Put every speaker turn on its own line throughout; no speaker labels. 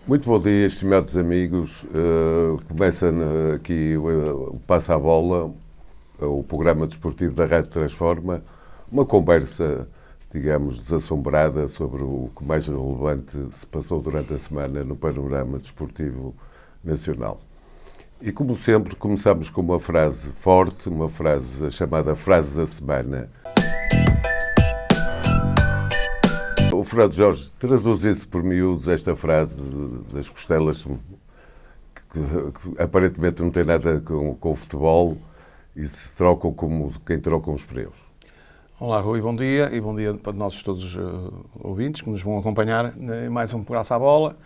Muito bom dia, estimados amigos. Começa aqui o Passa a Bola, o programa desportivo da Rádio Transforma. Uma conversa, digamos, desassombrada sobre o que mais relevante se passou durante a semana no panorama desportivo nacional. E, como sempre, começamos com uma frase forte, uma frase chamada frase da semana. O Fernando Jorge traduz-se por miúdos esta frase das costelas que aparentemente não tem nada com o futebol e se trocam como quem troca os pneus.
Olá, Rui, bom dia e bom dia para todos os ouvintes que nos vão acompanhar em mais um Passa a Bola.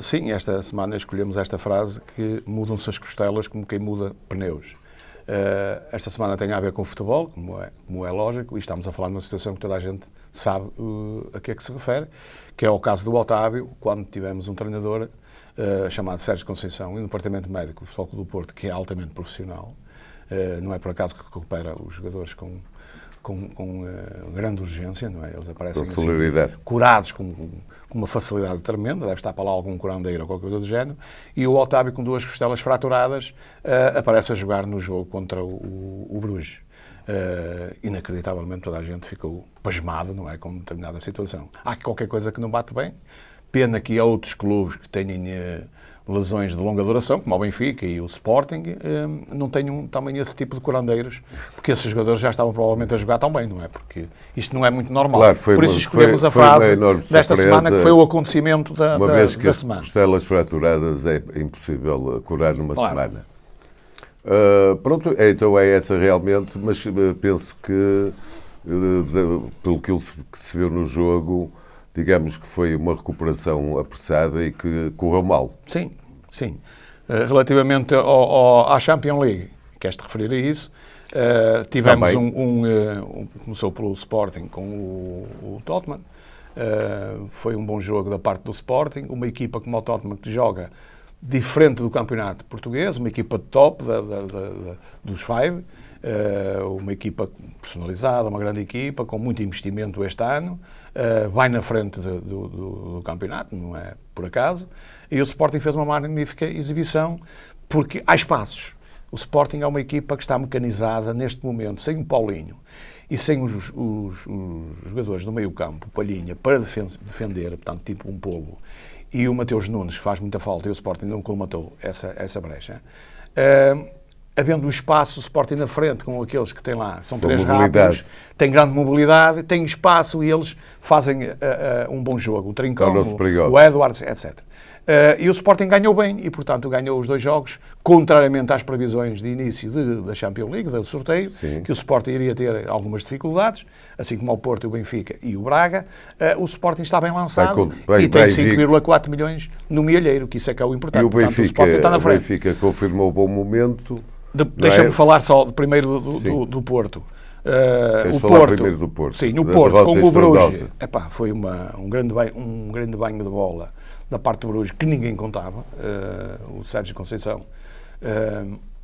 Sim, esta semana escolhemos esta frase que mudam-se as costelas como quem muda pneus. Esta semana tem a ver com o futebol, como é lógico, e estamos a falar de uma situação que toda a gente sabe a que é que se refere, que é o caso do Otávio, quando tivemos um treinador chamado Sérgio Conceição, e no Departamento Médico do Futebol Clube do Porto, que é altamente profissional. Não é por acaso que recupera os jogadores com grande urgência, não é? Eles aparecem assim, curados com uma facilidade tremenda, deve estar para lá algum curandeiro ou qualquer coisa do género, e o Otávio, com duas costelas fraturadas, aparece a jogar no jogo contra o Bruges. Inacreditavelmente toda a gente ficou pasmada, não é, com determinada situação. Há qualquer coisa que não bate bem. Pena que há outros clubes que têm lesões de longa duração, como o Benfica e o Sporting, não tenham também esse tipo de curandeiros, porque esses jogadores já estavam provavelmente a jogar tão bem, não é? Porque isto não é muito normal.
Claro,
por isso escolhemos a frase desta semana, que foi o acontecimento da semana.
Uma vez que as costelas fraturadas é impossível curar numa semana. Pronto, então é essa realmente, mas penso que, pelo que se viu no jogo, digamos que foi uma recuperação apressada e que correu mal.
Sim, sim. Relativamente à Champions League, queres-te referir a isso, tivemos começou pelo Sporting com o Tottenham, foi um bom jogo da parte do Sporting, uma equipa como o Tottenham que joga diferente do campeonato português, uma equipa de top dos Five, uma equipa personalizada, uma grande equipa, com muito investimento este ano, vai na frente do campeonato, não é por acaso, e o Sporting fez uma magnífica exibição, porque há espaços. O Sporting é uma equipa que está mecanizada neste momento, sem o Paulinho e sem os jogadores do meio campo, Palhinha, para defender, portanto, tipo um polvo, e o Mateus Nunes, que faz muita falta, e o Sporting não colmatou essa brecha. Havendo o espaço, o Sporting na frente, com aqueles que têm lá, são três rápidos, têm grande mobilidade, têm espaço e eles fazem um bom jogo. O Trincão, o Edwards, etc. E o Sporting ganhou bem e, portanto, ganhou os dois jogos, contrariamente às previsões de início da Champions League, do sorteio, sim, que o Sporting iria ter algumas dificuldades, assim como o Porto, o Benfica e o Braga. O Sporting está bem lançado e tem 5,4 milhões no milheiro, que isso é que é o importante.
E o Benfica, portanto, o está na frente. O Benfica confirmou o bom momento.
Deixa-me falar só primeiro do Porto.
O Porto, primeiro do Porto.
Sim, no Porto, com o Bruges. Foi um grande banho de bola da parte do Bruges que ninguém contava. O Sérgio Conceição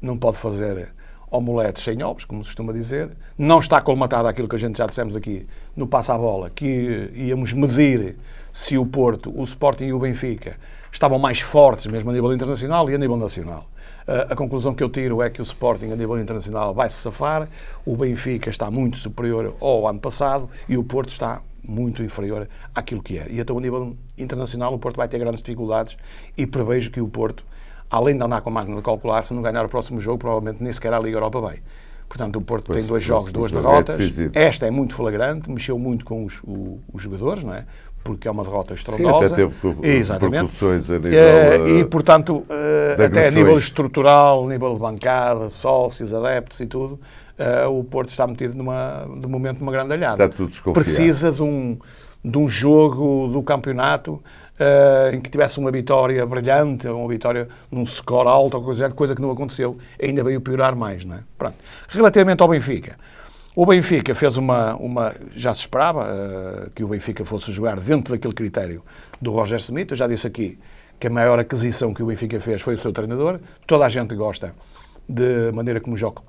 não pode fazer omeletes sem ovos, como se costuma dizer. Não está colmatado aquilo que a gente já dissemos aqui no Passa a Bola, que íamos medir se o Porto, o Sporting e o Benfica estavam mais fortes, mesmo a nível internacional e a nível nacional. A conclusão que eu tiro é que o Sporting, a nível internacional, vai se safar, o Benfica está muito superior ao ano passado e o Porto está muito inferior àquilo que é. E então, a nível internacional, o Porto vai ter grandes dificuldades e prevejo que o Porto, além de andar com a máquina de calcular, se não ganhar o próximo jogo, provavelmente nem sequer a Liga Europa vai. Portanto, o Porto tem 2 jogos, 2 derrotas. Esta é muito flagrante, mexeu muito com os jogadores, não é? Porque é uma derrota estrondosa.
Sim, até teve repercussões a nível
e, portanto, até a nível estrutural, nível de bancada, sócios, adeptos e tudo, o Porto está metido, de momento, numa grande alhada.
Está tudo desconfiado.
Precisa de um jogo do campeonato em que tivesse uma vitória brilhante, uma vitória num score alto, coisa que não aconteceu. Ainda veio piorar mais, não é? Pronto. Relativamente ao Benfica, o Benfica fez já se esperava que o Benfica fosse jogar dentro daquele critério do Roger Smith. Eu já disse aqui que a maior aquisição que o Benfica fez foi o seu treinador. Toda a gente gosta da maneira como joga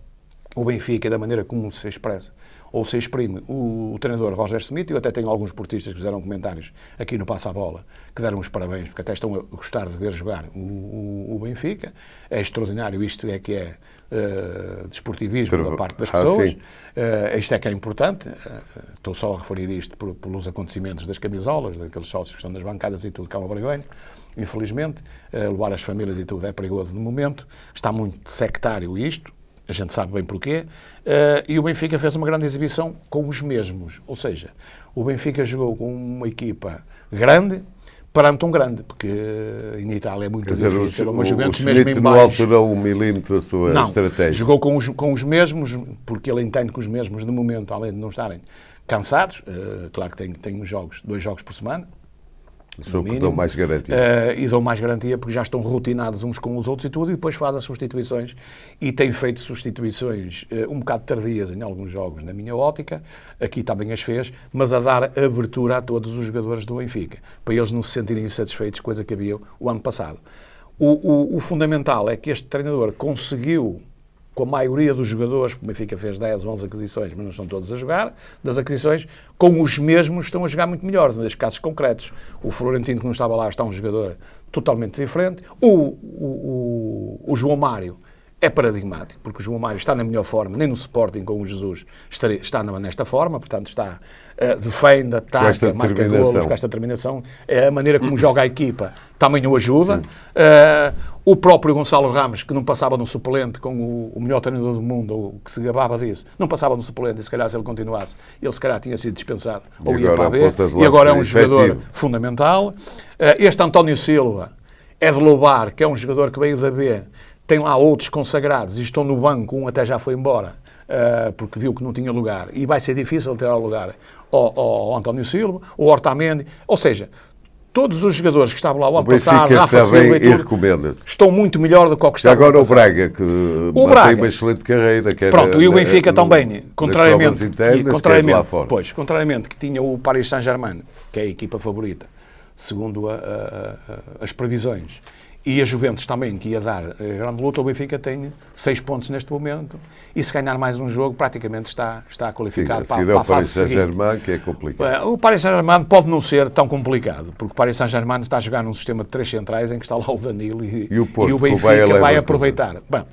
o Benfica, da maneira como se expressa ou se exprime o treinador Roger Schmidt. Eu até tenho alguns portistas que fizeram comentários aqui no Passa a Bola, que deram os parabéns, porque até estão a gostar de ver jogar o Benfica. É extraordinário, isto é que é desportivismo da parte das pessoas. Isto é que é importante. Estou só a referir isto pelos acontecimentos das camisolas, daqueles sócios que estão nas bancadas e tudo, que é uma vergonha. Infelizmente, levar as famílias e tudo é perigoso no momento. Está muito sectário isto. A gente sabe bem porquê, e o Benfica fez uma grande exibição com os mesmos. Ou seja, o Benfica jogou com uma equipa grande perante um grande, porque em Itália é muito difícil.
O Juventus mesmo em baixo. Não alterou um milímetro a sua estratégia.
Jogou com os mesmos, porque ele entende que os mesmos, de momento, além de não estarem cansados, claro que tem 2 jogos por semana,
dão mais garantia.
E dão mais garantia porque já estão rotinados uns com os outros e tudo, e depois faz as substituições, e tem feito substituições um bocado tardias em alguns jogos, na minha ótica, aqui também as fez, mas a dar abertura a todos os jogadores do Benfica, para eles não se sentirem insatisfeitos, coisa que havia o ano passado. O fundamental é que este treinador conseguiu, com a maioria dos jogadores, porque o Benfica fez 10, 11 aquisições, mas não estão todos a jogar, das aquisições, com os mesmos estão a jogar muito melhor, nestes casos concretos. O Florentino, que não estava lá, está um jogador totalmente diferente. O João Mário é paradigmático, porque o João Mário está na melhor forma, nem no Sporting com o Jesus está nesta forma, portanto está defende, ataca, marca golos, com esta determinação. É a maneira como joga a equipa também o ajuda. O próprio Gonçalo Ramos, que não passava no suplente com o melhor treinador do mundo, ou que se gabava disso, não passava no suplente, e se calhar se ele continuasse, ele se calhar tinha sido dispensado, ou ia para a B, e agora é um jogador fundamental. Este António Silva é de louvar, que é um jogador que veio da B, tem lá outros consagrados e estão no banco, um até já foi embora, porque viu que não tinha lugar, e vai ser difícil ter o lugar ao António Silva, o Otamendi, ou seja, todos os jogadores que estavam lá o ano passado, Rafa Silva e tudo, estão muito melhor do que o que estavam
agora o Braga, que mantém uma excelente carreira.
Pronto, e o Benfica também, contrariamente que tinha o Paris Saint-Germain, que é a equipa favorita, segundo as previsões, e a Juventus também, que ia dar grande luta, o Benfica tem 6 pontos neste momento, e se ganhar mais um jogo, praticamente está qualificado para a fase seguinte.
O Paris Saint-Germain, que é complicado.
O Paris Saint-Germain pode não ser tão complicado, porque o Paris Saint-Germain está a jogar num sistema de 3 centrais, em que está lá o Danilo e o Benfica vai aproveitar. Bom,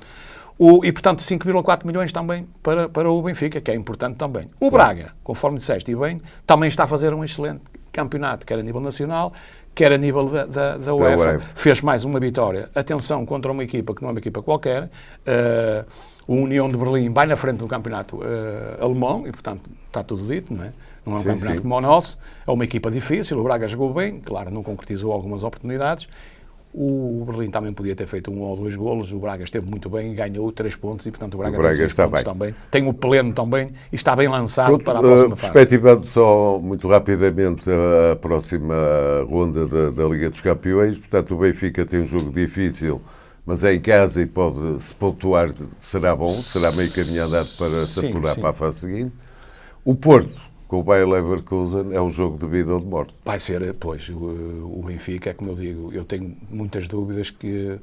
e, portanto, 5,4 milhões também para o Benfica, que é importante também. O Braga, conforme disseste e bem, também está a fazer um excelente campeonato, quer a nível nacional, quer a nível da UEFA. Fez mais uma vitória. Atenção, contra uma equipa que não é uma equipa qualquer. O União de Berlim vai na frente do campeonato alemão e, portanto, está tudo dito, não é? Não é um campeonato como o nosso. É uma equipa difícil. O Braga jogou bem, claro, não concretizou algumas oportunidades. O Berlim também podia ter feito 1 ou 2 golos. O Braga esteve muito bem, ganhou 3 pontos e, portanto, o Braga tem 6 pontos também. Tem o pleno também e está bem lançado para a próxima fase.
Perspectivando só muito rapidamente a próxima ronda da Liga dos Campeões, portanto, o Benfica tem um jogo difícil, mas é em casa e pode, se pontuar, será bom, será meio caminho andado para se apurar para a fase seguinte. O Porto, com o Bayer Leverkusen, é um jogo de vida ou de morte.
Vai ser, pois, o Benfica, é como eu digo, eu tenho muitas dúvidas que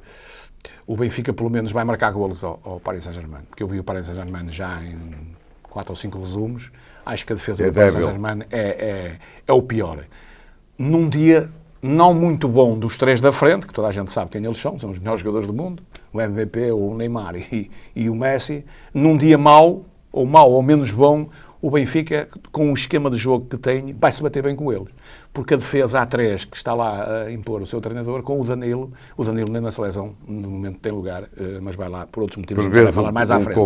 o Benfica pelo menos vai marcar golos ao Paris Saint-Germain, porque eu vi o Paris Saint-Germain já em 4 ou 5 resumos, acho que a defesa do Paris Saint-Germain é o pior. Num dia não muito bom dos 3 da frente, que toda a gente sabe quem eles são os melhores jogadores do mundo, o MVP, o Neymar e o Messi, num dia mau ou menos bom, o Benfica, com o esquema de jogo que tem, vai-se bater bem com eles. Porque a defesa A3, que está lá a impor o seu treinador, com o Danilo nem na seleção, no momento tem lugar, mas vai lá por outros motivos, não quero falar mais à frente.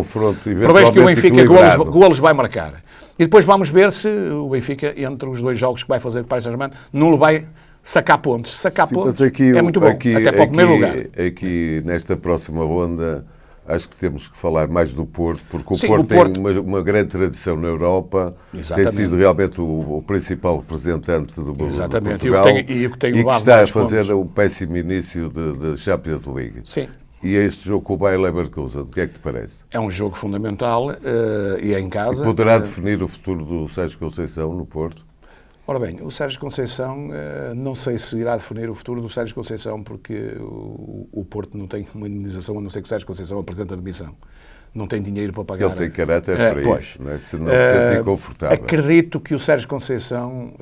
Prevês que o Benfica golos vai marcar. E depois vamos ver se o Benfica, entre os 2 jogos que vai fazer com o Paris Saint-Germain, não lhe vai sacar pontos. Pontos é muito bom, até para o primeiro lugar.
Aqui, nesta próxima ronda, acho que temos que falar mais do Porto, porque o Porto tem uma grande tradição na Europa, tem sido realmente o principal representante do Portugal e que está a fazer um péssimo início de Champions League.
Sim.
E este jogo com o Bayer Leverkusen, o que é que te parece?
É um jogo fundamental e é em casa.
E poderá definir o futuro do Sérgio Conceição no Porto?
Ora bem, o Sérgio Conceição, não sei se irá definir o futuro do Sérgio Conceição, porque o Porto não tem uma indemnização, a não ser que o Sérgio Conceição apresente a demissão. não tem dinheiro para pagar.
Ele tem caráter para isso, não é? Se não se sentir confortável.
Acredito que o Sérgio Conceição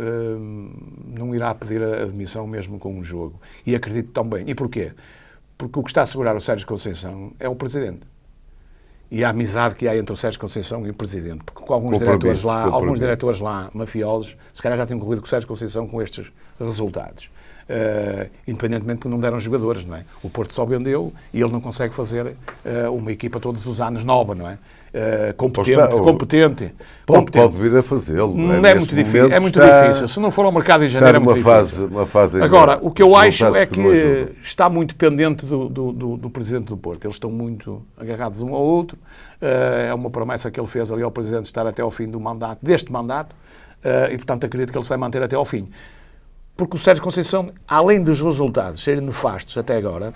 não irá pedir a admissão mesmo com um jogo. E acredito também. E porquê? Porque o que está a segurar o Sérgio Conceição é o Presidente. E a amizade que há entre o Sérgio Conceição e o Presidente. Porque com alguns diretores lá, mafiosos, se calhar já tinham corrido com o Sérgio Conceição com estes resultados. Independentemente de não deram jogadores, não é? O Porto só vendeu e ele não consegue fazer uma equipa todos os anos nova, não é? Competente.
Pode vir a fazê-lo.
Não é muito difícil. É muito difícil. Se não for ao mercado em janeiro, é muito difícil.
Uma fase
Agora, o que eu acho é que está muito pendente do Presidente do Porto. Eles estão muito agarrados um ao outro. É uma promessa que ele fez ali ao Presidente estar até ao fim deste mandato, e, portanto, acredito que ele se vai manter até ao fim. Porque o Sérgio Conceição, além dos resultados serem nefastos até agora,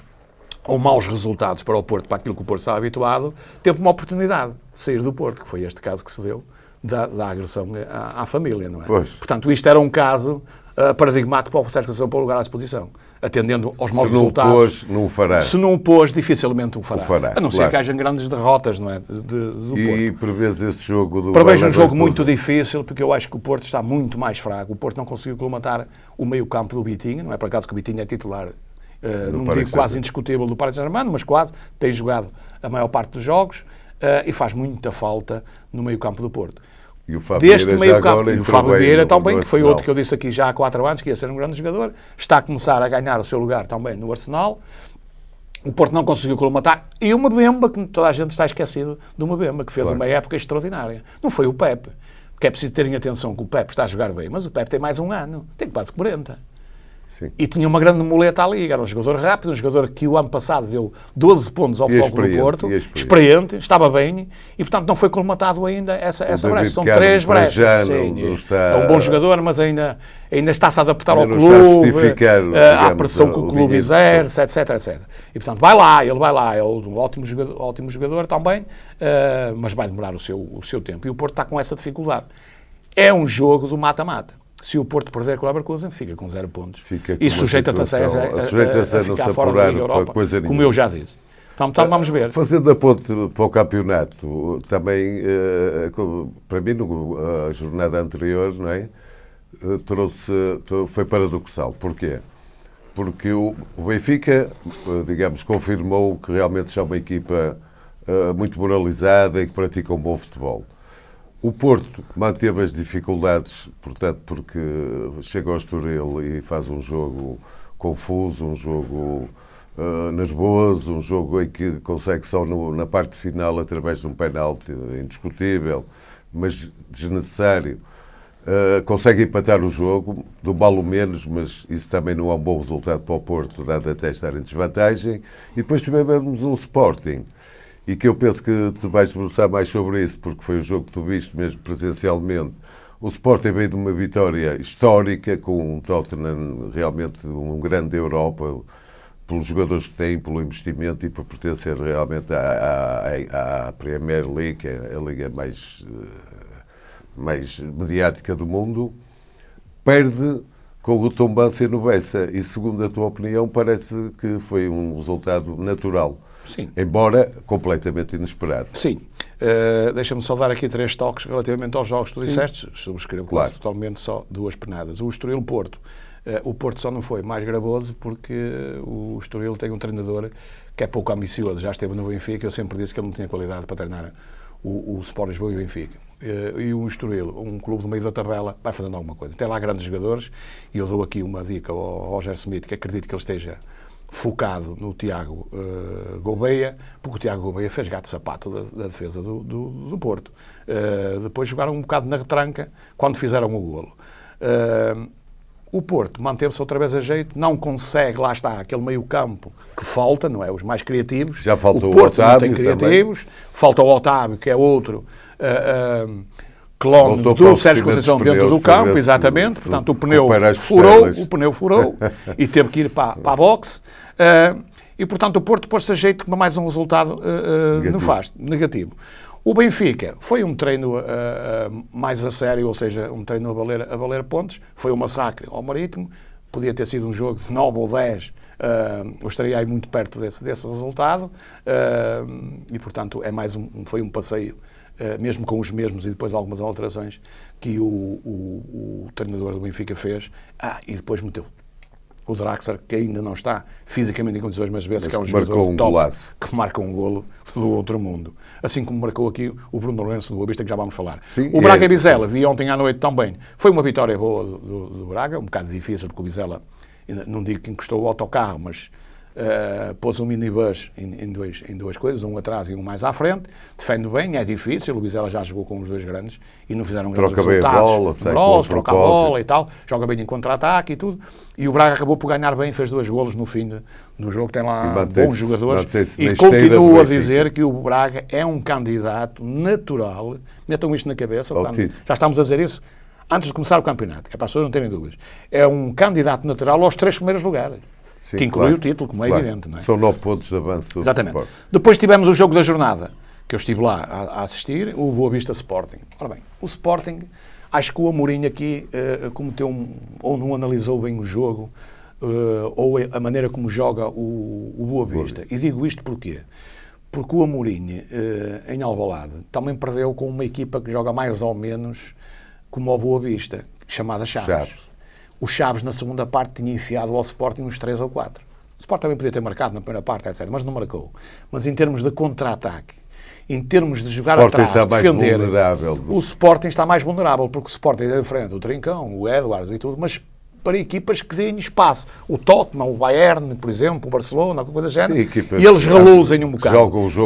ou maus resultados para o Porto, para aquilo que o Porto estava habituado, teve uma oportunidade de sair do Porto, que foi este caso que se deu da agressão à família, não é?
Pois.
Portanto, isto era um caso paradigmático para o Sérgio Conceição pôr lugar à disposição, atendendo aos maus resultados.
Não o fará.
Se não o pôs, dificilmente o fará. A não ser que hajam grandes derrotas, não é? Do Porto.
E prevês esse jogo do...
Prevejo um jogo muito difícil, porque eu acho que o Porto está muito mais fraco. O Porto não conseguiu colmatar o meio-campo do Vitinha, não é por acaso que o Vitinha é titular, não digo quase indiscutível do Paris Saint-Germain, mas quase, tem jogado a maior parte dos jogos, e faz muita falta no meio-campo do Porto.
E o Fábio
Vieira também, que foi outro que eu disse aqui já há 4 anos, que ia ser um grande jogador, está a começar a ganhar o seu lugar também no Arsenal. O Porto não conseguiu colmatar. E o Mbemba, que toda a gente está esquecido do Mbemba, que fez uma época extraordinária. Não foi o Pepe, porque é preciso terem atenção que o Pepe está a jogar bem, mas o Pepe tem mais um ano, tem quase 40.
Sim.
E tinha uma grande muleta ali, era um jogador rápido, um jogador que o ano passado deu 12 pontos ao Futebol do Porto, experiente, estava bem, e portanto não foi colmatado ainda essa brecha. São 3 brechas. É um bom jogador, mas ainda está-se a adaptar ao clube, à pressão que o clube exerce, etc. E portanto ele vai lá, é um ótimo jogador também, mas vai demorar o seu tempo. E o Porto está com essa dificuldade. É um jogo do mata-mata. Se o Porto perder com o Leverkusen, fica com 0 pontos. E sujeita-se a ficar fora da Liga Europa, como eu já disse. Então vamos ver.
Fazendo a ponte para o campeonato, também, para mim, a jornada anterior, não é? Foi paradoxal. Porquê? Porque o Benfica, digamos, confirmou que realmente já é uma equipa muito moralizada e que pratica um bom futebol. O Porto manteve as dificuldades, portanto, porque chega ao Estoril e faz um jogo confuso, um jogo nervoso, um jogo em que consegue só na parte final, através de um penalti indiscutível, mas desnecessário, consegue empatar o jogo, do mal ou menos, mas isso também não é um bom resultado para o Porto, dado até estar em desvantagem. E depois tivemos um Sporting, e que eu penso que tu vais debruçar mais sobre isso, porque foi o jogo que tu viste mesmo presencialmente. O Sporting veio de uma vitória histórica, com um Tottenham realmente um grande da Europa, pelos jogadores que tem, pelo investimento e por pertencer realmente à Premier League, que é a liga mais mediática do mundo. Perde com retumbância no Bessa e, segundo a tua opinião, parece que foi um resultado natural.
Sim.
Embora completamente inesperado.
Sim. Deixa-me só dar aqui 3 toques relativamente aos jogos que tu disseste. Subscrevo quase totalmente, só 2 penadas. O Estoril-Porto. O Porto só não foi mais gravoso porque o Estoril tem um treinador que é pouco ambicioso. Já esteve no Benfica, eu sempre disse que ele não tinha qualidade para treinar o Sport Lisboa e o Benfica. E o Estoril, um clube do meio da tabela, vai fazendo alguma coisa. Tem lá grandes jogadores e eu dou aqui uma dica ao Roger Smith, que acredito que ele esteja focado no Tiago Gouveia, porque o Tiago Gouveia fez gato sapato da defesa do Porto. Depois jogaram um bocado na retranca quando fizeram o golo. O Porto manteve-se outra vez a jeito, não consegue, lá está, aquele meio campo que falta, não é? Os mais criativos.
Já faltou
o Porto
Otávio,
não tem criativos. Também. Falta o Otávio, que é outro clone do Sérgio Conceição dentro do campo, exatamente. Portanto, o pneu furou e teve que ir para a boxe. E, portanto, o Porto pôs-se a jeito com mais um resultado negativo. O Benfica foi um treino mais a sério, ou seja, um treino a valer pontos. Foi um massacre ao Marítimo. Podia ter sido um jogo de 9 ou 10 eu estaria aí muito perto desse resultado, e portanto foi um passeio, mesmo com os mesmos e depois algumas alterações que o treinador do Benfica fez, e depois meteu o Draxler, que ainda não está fisicamente em condições, mas vê-se que é um jogador top, que marca um golo do outro mundo. Assim como marcou aqui o Bruno Lourenço do Boa Vista, que já vamos falar. Sim, o Braga Vizela, vi ontem à noite também. Foi uma vitória boa do Braga, um bocado difícil, porque o Vizela, não digo que encostou o autocarro, mas pôs um minibus em duas coisas, um atrás e um mais à frente, defende bem, é difícil, o Vizela já jogou com os dois grandes e não fizeram grandes resultados. Troca a bola e tal, joga bem em contra-ataque e tudo, e o Braga acabou por ganhar bem, fez 2 golos no fim do jogo, tem lá bons jogadores, e continuo a dizer que o Braga é um candidato natural, metam isto na cabeça, já estamos a dizer isso antes de começar o campeonato, que é para as pessoas não terem dúvidas, é um candidato natural aos 3 primeiros lugares. Sim, que inclui o título, como é evidente. Não é?
São 9 pontos de avanço.
Exatamente. Depois tivemos o jogo da jornada, que eu estive lá a assistir, o Boa Vista Sporting. Ora bem, o Sporting, acho que o Amorim aqui cometeu ou não analisou bem o jogo, ou a maneira como joga o Boa Vista. E digo isto porquê? Porque o Amorim, em Alvalade, também perdeu com uma equipa que joga mais ou menos como o Boa Vista, chamada Chaves. O Chaves, na segunda parte, tinha enfiado ao Sporting uns 3 ou 4. O Sporting também podia ter marcado na primeira parte, etc., mas não marcou. Mas em termos de contra-ataque, em termos de jogar atrás, de defender, o Sporting está mais vulnerável, porque o Sporting é diferente, o Trincão, o Edwards e tudo, mas para equipas que deem espaço. O Tottenham, o Bayern, por exemplo, o Barcelona, alguma coisa do género, e eles reluzem um bocado.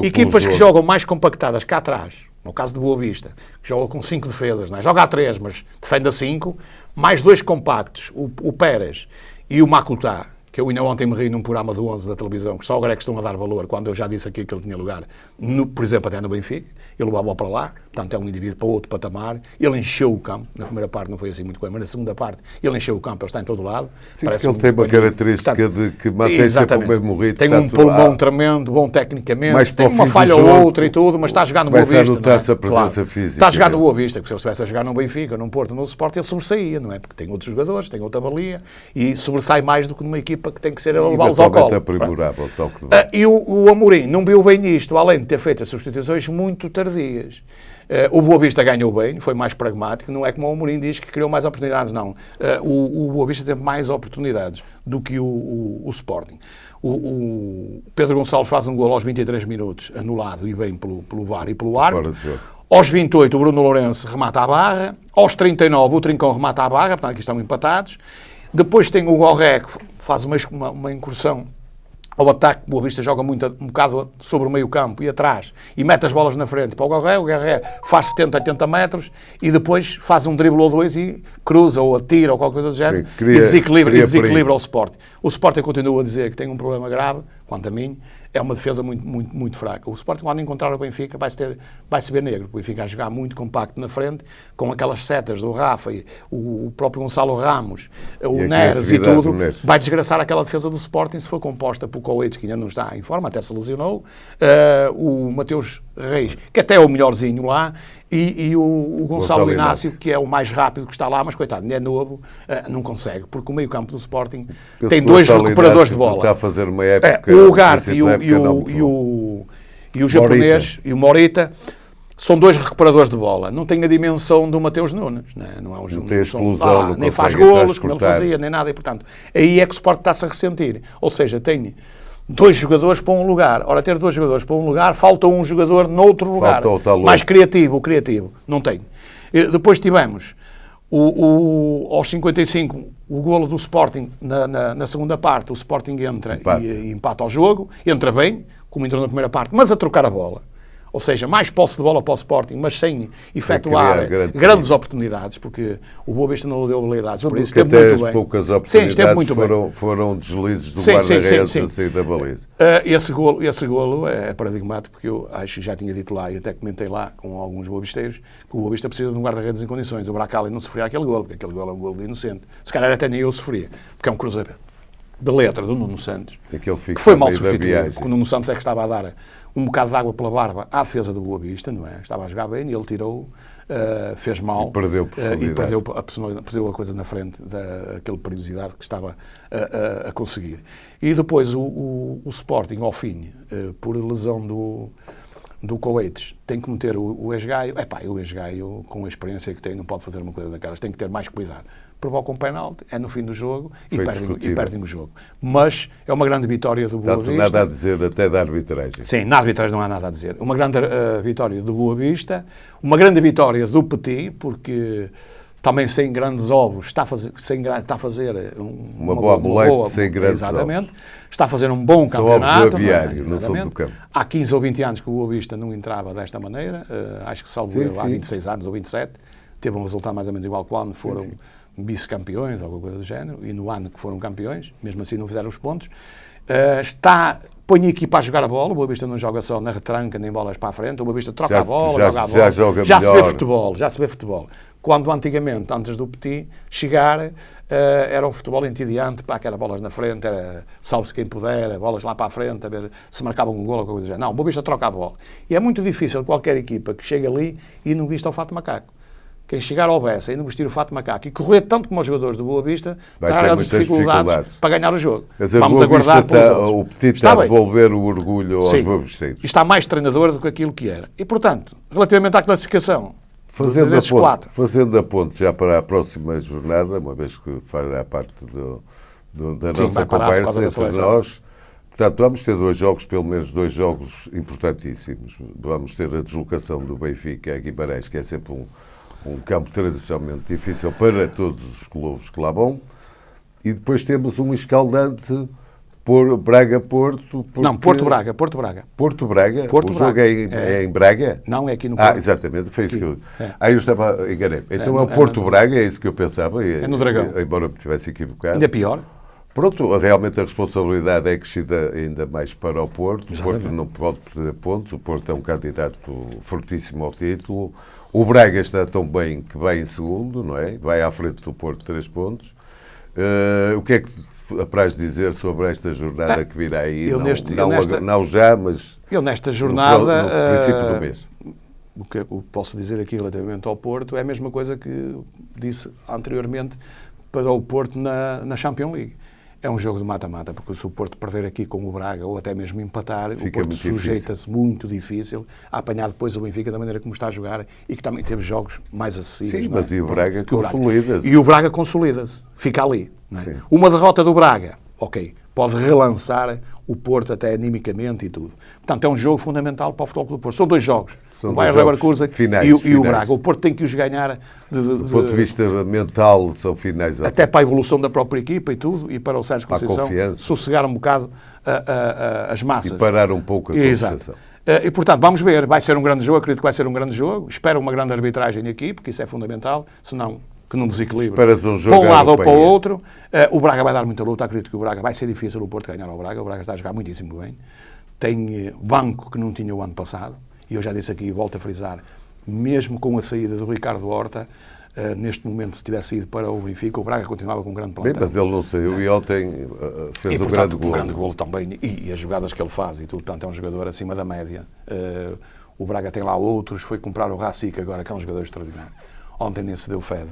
Equipas que jogam mais compactadas cá atrás, no caso do Boa Vista, que joga com 5 defesas, não é? Joga a 3, mas defende a 5, mais 2 compactos, o Pérez e o Makutá, que eu ainda ontem me ri num programa do 11 da televisão, que só agora é que estão a dar valor, quando eu já disse aqui que ele tinha lugar, por exemplo, até no Benfica, ele levava a bola para lá, portanto é um indivíduo para outro patamar, ele encheu o campo, na primeira parte não foi assim muito bem, mas na segunda parte ele encheu o campo, ele está em todo lado.
Sim, porque ele tem uma característica, portanto, de que mantém sempre o mesmo ritmo.
Tem um pulmão tremendo, bom tecnicamente, tem uma falha ou outra e tudo, mas está a jogar no Boa Vista.
Notar-se a presença física.
Está a jogar no Boa Vista, porque se ele estivesse a jogar no Benfica, no Porto, no Sport, ele sobressaía, não é? Porque tem outros jogadores, tem outra valia, e sobressai mais do que numa equipa que tem que ser levá-los ao colo. E o Amorim não viu bem isto, além de ter feito as substituições muito tardias. O Boa Vista ganhou bem, foi mais pragmático, não é como o Amorim diz que criou mais oportunidades, não. O Boa Vista teve mais oportunidades do que o Sporting. O Pedro Gonçalves faz um gol aos 23 minutos, anulado e bem pelo VAR e pelo árbitro. Aos 28 o Bruno Lourenço remata a barra, aos 39 o Trincão remata a barra, portanto aqui estão empatados. Depois tem o Gorré, que faz uma incursão ao ataque. O Boa Vista joga um bocado sobre o meio campo e atrás e mete as bolas na frente para o Gorré faz 70, 80 metros e depois faz um drible ou 2 e cruza ou atira ou qualquer coisa do género e desequilibra o Sporting. O Sporting continua a dizer que tem um problema grave, quanto a mim, é uma defesa muito fraca. O Sporting, quando encontrar o Benfica, vai se ver negro. O Benfica vai jogar muito compacto na frente, com aquelas setas do Rafa, e o próprio Gonçalo Ramos, o Neres e tudo, vai desgraçar aquela defesa do Sporting se for composta por Coates, que ainda não está em forma, até se lesionou, o Mateus Reis, que até é o melhorzinho lá, e o Gonçalo Inácio, que é o mais rápido que está lá, mas coitado, ainda é novo, não consegue, porque o meio campo do Sporting tem 2 recuperadores de bola.
Está a fazer uma época,
o Ugarte e o japonês e o Morita são 2 recuperadores de bola. Não tem a dimensão do Mateus Nunes. Não é um
não tem explosão,
nem faz golos, como ele fazia, nem nada. E, portanto, aí é que o Sport está-se a ressentir. Ou seja, tem 2 jogadores para um lugar. Ora, ter 2 jogadores para um lugar, falta um jogador noutro lugar. Mais criativo, não tem. Depois tivemos aos 55 o golo do Sporting na segunda parte. O Sporting entra e empata ao jogo, entra bem, como entrou na primeira parte, mas a trocar a bola. Ou seja, mais posse de bola para o Sporting, mas sem efetuar grandes oportunidades, porque o Boa Vista não lhe deu habilidades. Por isso,
esteve muito bem. As poucas oportunidades foram deslizes do guarda-redes a sair da baliza.
Esse golo é paradigmático, porque eu acho que já tinha dito lá, e até comentei lá com alguns boavisteiros, que o Boa Vista precisa de um guarda-redes em condições. O Bracali não sofria aquele golo, porque aquele golo é um golo de inocente. Se calhar até nem eu sofria, porque é um cruzamento. de letra do Nuno Santos,
que
foi mal substituído, porque o Nuno Santos é que estava a dar um bocado de água pela barba à defesa do Boa Vista, não é? Estava a jogar bem e ele tirou, fez mal.
E perdeu profundidade.
E perdeu a personalidade, perdeu a coisa na frente daquela perigosidade que estava a conseguir. E depois o Sporting, ao fim, por lesão do Coates, tem que meter o ex-gaio. O ex-gaio, com a experiência que tem, não pode fazer uma coisa daquelas, tem que ter mais cuidado. Provoca um penalti, é no fim do jogo e perdem o jogo. Mas é uma grande vitória do Boa Vista.
Não há nada a dizer até da arbitragem.
Sim, na arbitragem não há nada a dizer. Uma grande vitória do Boa Vista, uma grande vitória do Petit, porque também sem grandes ovos está a fazer
uma boa molete sem grandes
exatamente, ovos. Está a fazer um bom campeonato.
No fundo do campo.
Há 15 ou 20 anos que o Boa Vista não entrava desta maneira, acho que salvo há 26 anos ou 27, teve um resultado mais ou menos igual quando foram vice-campeões, alguma coisa do género, e no ano que foram campeões, mesmo assim não fizeram os pontos. Põe a equipa a jogar a bola, o Boa Vista não joga só na retranca, nem bolas para a frente, o Boa Vista troca a bola, joga a bola, já se vê futebol. Quando antigamente, antes do Petit chegar, era um futebol entediante, que era bolas na frente, era salve-se quem puder, bolas lá para a frente, a ver se marcavam um golo ou alguma coisa do género. Não, o Boa Vista troca a bola. E é muito difícil qualquer equipa que chegue ali e não vista o fato de macaco. Quem chegar ao Bessa e não vestir o fato de macaco e correr tanto como os jogadores do Boa Vista, terá dificuldades para ganhar o jogo.
Vamos aguardar o Petit está a devolver o orgulho aos boavisteiros.
E está mais treinador do que aquilo que era. E, portanto, relativamente à classificação,
fazendo a ponte já para a próxima jornada, uma vez que fará parte da nossa conversa entre nós, portanto, vamos ter pelo menos dois jogos importantíssimos. Vamos ter a deslocação do Benfica a Guimarães, que é sempre um campo tradicionalmente difícil para todos os clubes que lá vão, e depois temos um escaldante Braga-Porto.
Não, Porto-Braga.
Porto-Braga? O jogo é em Braga?
Não, é aqui no Porto.
Exatamente, foi isso que eu... eu estava enganei. Então é o Porto-Braga, é isso que eu pensava.
É no Dragão.
Embora me tivesse equivocado.
Ainda pior.
Pronto, realmente a responsabilidade é crescida ainda mais para o Porto. Exatamente. O Porto não pode perder pontos. O Porto é um candidato fortíssimo ao título. O Braga está tão bem que vai em segundo, não é? Vai à frente do Porto 3 pontos. O que é que apraz dizer sobre esta jornada que virá aí? Não já, mas
eu nesta jornada,
no princípio do mês.
O que eu posso dizer aqui relativamente ao Porto é a mesma coisa que disse anteriormente para o Porto na Champions League. É um jogo de mata-mata, porque se o Porto perder aqui com o Braga ou até mesmo empatar, o Porto sujeita-se muito difícil a apanhar depois o Benfica da maneira como está a jogar e que também teve jogos mais acessíveis.
Sim, mas e o Braga consolida-se.
E o Braga consolida-se, fica ali. Não é? Uma derrota do Braga, ok, pode relançar o Porto até animicamente e tudo. Portanto, é um jogo fundamental para o Futebol Clube do Porto. São dois jogos. O Bayer Leverkusen e o Braga. O Porto tem que os ganhar. Do
ponto de vista mental, são finais.
Até para a evolução da própria equipa e tudo, e para o Sérgio Conceição sossegar um bocado as massas.
E parar um pouco a Conceição.
E, portanto, vamos ver. Vai ser um grande jogo, acredito que vai ser um grande jogo. Espero uma grande arbitragem aqui, porque isso é fundamental. Senão, que não desequilibre para um lado ou para o outro. O Braga vai dar muita luta. Acredito que o Braga vai ser difícil o Porto ganhar ao Braga. O Braga está a jogar muitíssimo bem. Tem banco que não tinha o ano passado. E eu já disse aqui e volto a frisar, mesmo com a saída do Ricardo Horta, neste momento, se tivesse ido para o Benfica, o Braga continuava com um grande plantel.
Bem, mas ele não saiu e ontem fez um grande golo.
Um grande golo também, e as jogadas que ele faz e tudo, portanto, é um jogador acima da média. O Braga tem lá outros, foi comprar o Racic agora, que é um jogador extraordinário. Ontem nem se deu fé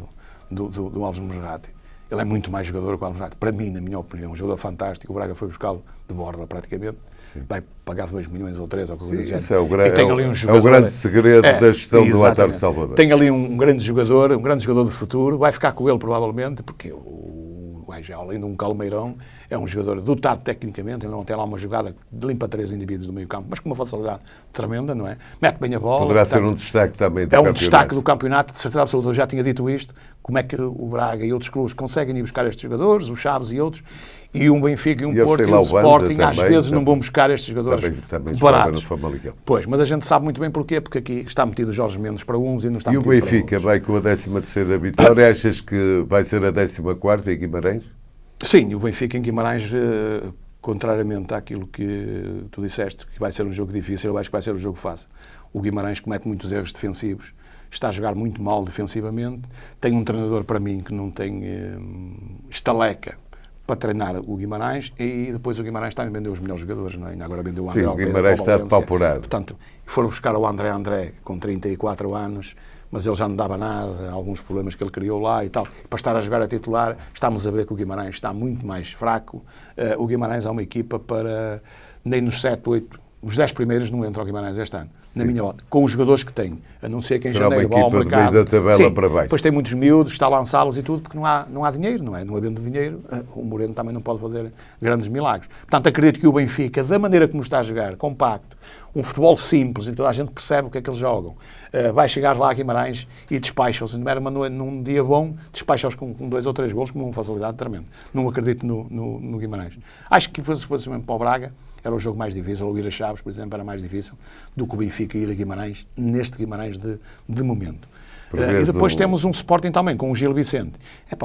do Alves Musrati. Ele é muito mais jogador que o Alves Musrati. Para mim, na minha opinião, um jogador fantástico. O Braga foi buscá-lo de borla, praticamente. Sim. Vai pagar 2 milhões ou 3, ou coisa do
género. É o grande segredo da gestão do Atar de Salvador.
Tem ali um grande jogador de futuro. Vai ficar com ele, provavelmente, porque o gajo, além de um calmeirão, é um jogador dotado tecnicamente. Ele não tem lá uma jogada de limpa 3 indivíduos do meio campo, mas com uma facilidade tremenda, não é? Mete bem a bola.
Poderá ser um destaque também do campeonato.
É um destaque do campeonato, de certeza absoluta. Eu já tinha dito isto. Como é que o Braga e outros clubes conseguem ir buscar estes jogadores, o Chaves e outros, e um Benfica e um Porto e um Sporting às vezes não vão buscar estes jogadores baratos. Pois, mas a gente sabe muito bem porquê, porque aqui está metido o Jorge Mendes para uns e não está metido para outros.
E o Benfica vai com a 13ª vitória, achas que vai ser a 14ª em Guimarães?
Sim, o Benfica em Guimarães, contrariamente àquilo que tu disseste, que vai ser um jogo difícil, eu acho que vai ser um jogo fácil. O Guimarães comete muitos erros defensivos, está a jogar muito mal defensivamente, tem um treinador para mim que não tem estaleca para treinar o Guimarães, e depois o Guimarães também vendeu os melhores jogadores, não é? E agora vendeu o André.
Sim, o Guimarães está pauperado.
Portanto, foram buscar o André com 34 anos, mas ele já não dava nada, alguns problemas que ele criou lá e tal. Para estar a jogar a titular, estamos a ver que o Guimarães está muito mais fraco. O Guimarães é uma equipa para, nem nos 7, 8, os 10 primeiros não entram ao Guimarães este ano. Sim. Na minha ótica, com os jogadores que tem, a não ser que em janeiro vá ao mercado.
Da tabela
sim,
para baixo.
Depois tem muitos miúdos, está a lançá-los e tudo, porque não há dinheiro, não é? Não havendo dinheiro, o Moreno também não pode fazer grandes milagres. Portanto, acredito que o Benfica, da maneira como está a jogar, compacto, um futebol simples, em que toda a gente percebe o que é que eles jogam, vai chegar lá a Guimarães e despacha-os. Num dia bom, despacha-os com 2 ou 3 golos com uma facilidade tremenda. Não acredito no Guimarães. Acho que se fosse mesmo para o Braga, era o jogo mais difícil, ou ir a Chaves, por exemplo, era mais difícil do que o Benfica ir a Guimarães, neste Guimarães de momento. E depois temos um Sporting também, com o Gil Vicente.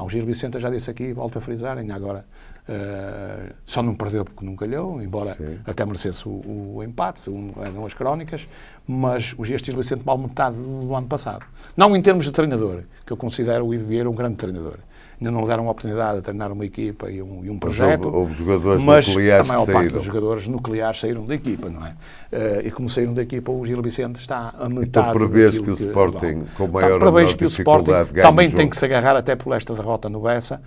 O Gil Vicente, eu já disse aqui, volto a frisar, ainda agora só não perdeu porque não calhou, embora sim, até merecesse o empate, segundo eram as crónicas, mas o Gil Vicente mal metade do ano passado. Não em termos de treinador, que eu considero o Iber um grande treinador. Ainda não lhe deram a oportunidade de treinar uma equipa e um projeto.
Houve jogadores
mas
nucleares
a maior
que
parte
saíram.
dos jogadores nucleares saíram da equipa, não é? E como saíram da equipa, o Gil Vicente está a metade.
Então prevês que o Sporting, com maior ou menor dificuldade, ganhe
também
o jogo.
tem que se agarrar até por esta derrota no Bessa,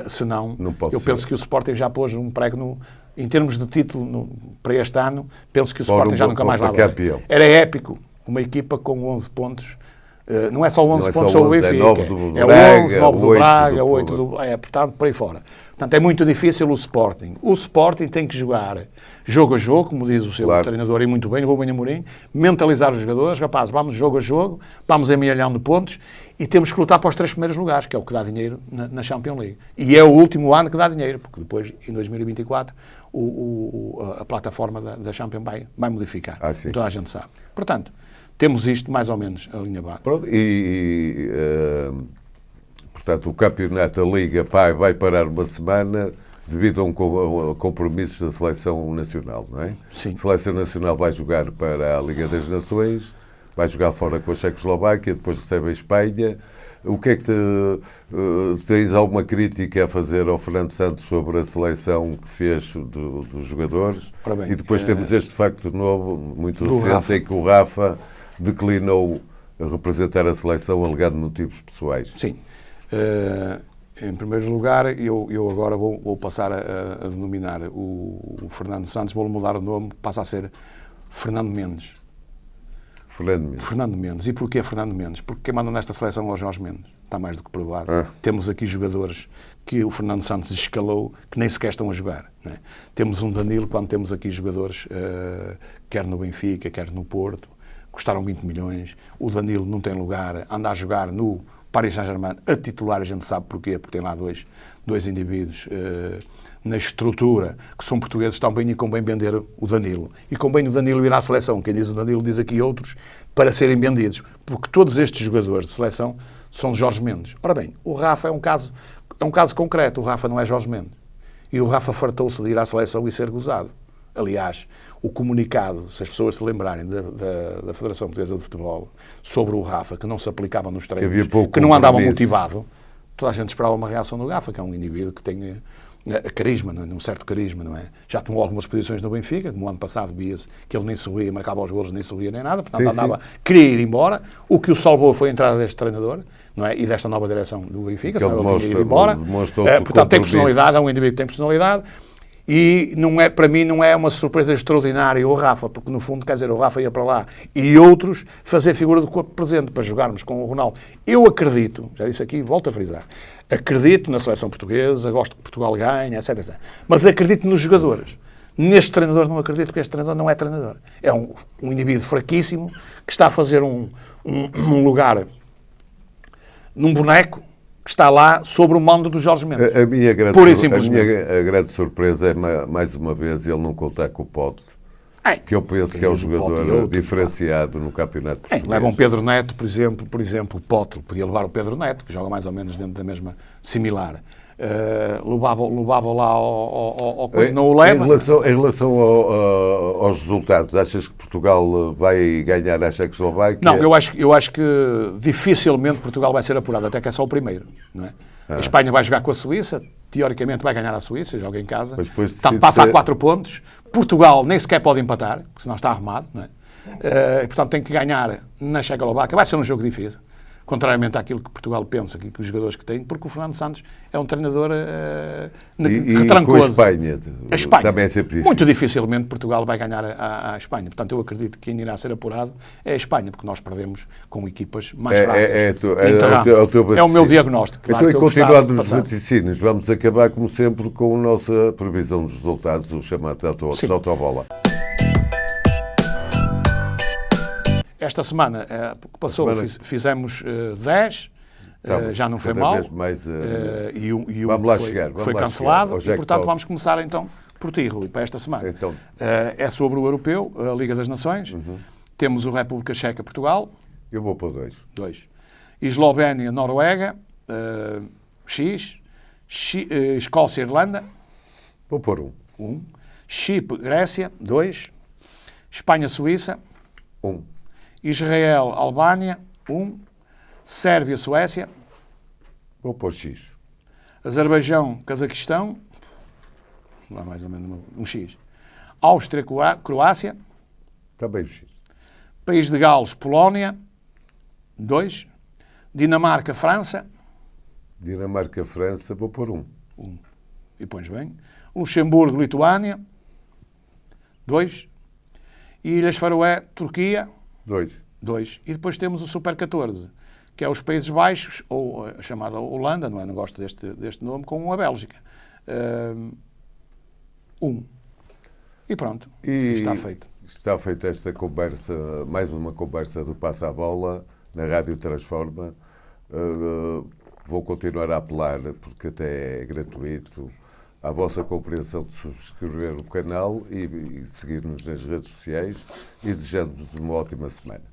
senão eu penso que o Sporting já pôs um prego em termos de título para este ano, penso que o Sporting já nunca mais lá vai. Era épico, uma equipa com 11 pontos. Não é só 11 pontos sobre o Benfica, é 11, 9 do Braga, 8 do... portanto, por aí fora. Portanto, é muito difícil o Sporting. O Sporting tem que jogar jogo a jogo, como diz o seu treinador, e muito bem, o Rubem Amorim, mentalizar os jogadores, rapaz, vamos jogo a jogo, vamos amealhando pontos e temos que lutar para os 3 primeiros lugares, que é o que dá dinheiro na Champions League. E é o último ano que dá dinheiro, porque depois, em 2024, a plataforma da Champions vai modificar. Então a gente sabe. Portanto, temos isto mais ou menos a linha base.
Portanto, o campeonato da Liga vai parar uma semana devido a compromissos da Seleção Nacional, não é?
Sim.
A Seleção Nacional vai jogar para a Liga das Nações, vai jogar fora com a Checoslováquia, depois recebe a Espanha. O que é que tens alguma crítica a fazer ao Fernando Santos sobre a seleção que fez dos jogadores?
Bem,
e depois temos este facto novo, muito recente, em que o Rafa declinou representar a seleção alegando motivos pessoais.
Sim. Em primeiro lugar, eu agora vou passar a denominar o Fernando Santos, vou mudar o nome, passa a ser Fernando Mendes. Fernando Mendes. E porquê Fernando Mendes? Porque quem manda nesta seleção é o Jorge Mendes. Está mais do que provado. Temos aqui jogadores que o Fernando Santos escalou que nem sequer estão a jogar. Não é? Temos um Danilo, quando temos aqui jogadores, quer no Benfica, quer no Porto, custaram 20 milhões. O Danilo não tem lugar, anda a jogar no Paris Saint-Germain a titular, a gente sabe porquê, porque tem lá dois indivíduos na estrutura, que são portugueses também, e convém vender o Danilo. E convém o Danilo ir à seleção. Quem diz o Danilo diz aqui outros, para serem vendidos. Porque todos estes jogadores de seleção são de Jorge Mendes. Ora bem, o Rafa é um caso concreto. O Rafa não é Jorge Mendes. E o Rafa fartou-se de ir à seleção e ser gozado. Aliás, o comunicado, se as pessoas se lembrarem da Federação Portuguesa de Futebol sobre o Rafa, que não se aplicava nos treinos, que não andava motivado, toda a gente esperava uma reação do Rafa, que é um indivíduo que tem carisma, não é? Um certo carisma, não é? Já tomou algumas posições no Benfica, como o ano passado via-se que ele nem sorria, marcava os golos, nem sorria nem nada, portanto queria ir embora. O que o salvou foi a entrada deste treinador, não é? E desta nova direção do Benfica, senão ele tinha ido embora. Portanto, tem personalidade, é um indivíduo que tem personalidade. E para mim não é uma surpresa extraordinária o Rafa, porque no fundo, quer dizer, o Rafa ia para lá e outros fazer figura do corpo presente para jogarmos com o Ronaldo. Eu acredito, já disse aqui, volto a frisar, acredito na seleção portuguesa, gosto que Portugal ganhe, etc. Mas acredito nos jogadores. Neste treinador não acredito, porque este treinador não é treinador. É um indivíduo fraquíssimo que está a fazer um lugar num boneco que está lá sobre o mando do Jorge Mendes.
A minha grande surpresa é, mais uma vez, ele não contar com o Pote, que eu penso que é um jogador diferenciado no campeonato português.
Leva um Pedro Neto, por exemplo, o Pote podia levar o Pedro Neto, que joga mais ou menos dentro da mesma similar. Levava lá ao coisa, não o leva.
Em relação aos resultados, achas que Portugal vai ganhar a Checoslováquia?
Não, eu acho que dificilmente Portugal vai ser apurado, até que é só o primeiro, não é? A Espanha vai jogar com a Suíça, teoricamente vai ganhar a Suíça, joga em casa.
Mas depois
Passa a 4 pontos. Portugal nem sequer pode empatar, porque senão está arrumado, não é? E, portanto, tem que ganhar na Checoslováquia. Vai ser um jogo difícil, contrariamente àquilo que Portugal pensa, que os jogadores que tem, porque o Fernando Santos é um treinador retrancoso.
Com a Espanha também é sempre difícil.
Muito dificilmente Portugal vai ganhar a Espanha. Portanto, eu acredito que quem irá ser apurado é a Espanha, porque nós perdemos com equipas mais fracas. É o meu diagnóstico. Claro,
então, e continuando nos vaticínios, vamos acabar, como sempre, com a nossa previsão dos resultados, o chamado Autobola.
Esta semana que passou, fizemos 10, já não foi mal, e um foi cancelado, e portanto vamos começar então por ti, Rui, para esta semana.
Então.
É sobre o Europeu, a Liga das Nações, temos o República Checa, Portugal.
Eu vou para
2. Eslovénia, Noruega, X, Escócia, Irlanda.
Vou pôr
1. Chipre, Grécia, 2. Espanha, Suíça.
1.
Israel, Albânia, 1. Sérvia, Suécia.
Vou pôr X.
Azerbaijão, Cazaquistão. Lá mais ou menos um X. Áustria, Croácia.
Também o X.
País de Gales, Polónia, 2. Dinamarca, França.
Dinamarca, França, vou pôr 1.
E pões bem. Luxemburgo, Lituânia, 2. Ilhas Faroé, Turquia, 2. E depois temos o Super 14, que é os Países Baixos, ou a chamada Holanda, não gosto deste nome, com a Bélgica. 1. E pronto, está feito.
Está feita esta conversa, mais uma conversa do Passa a Bola, na Rádio Transforma. Vou continuar a apelar, porque até é gratuito, à vossa compreensão de subscrever o canal e seguir-nos nas redes sociais e desejando-vos uma ótima semana.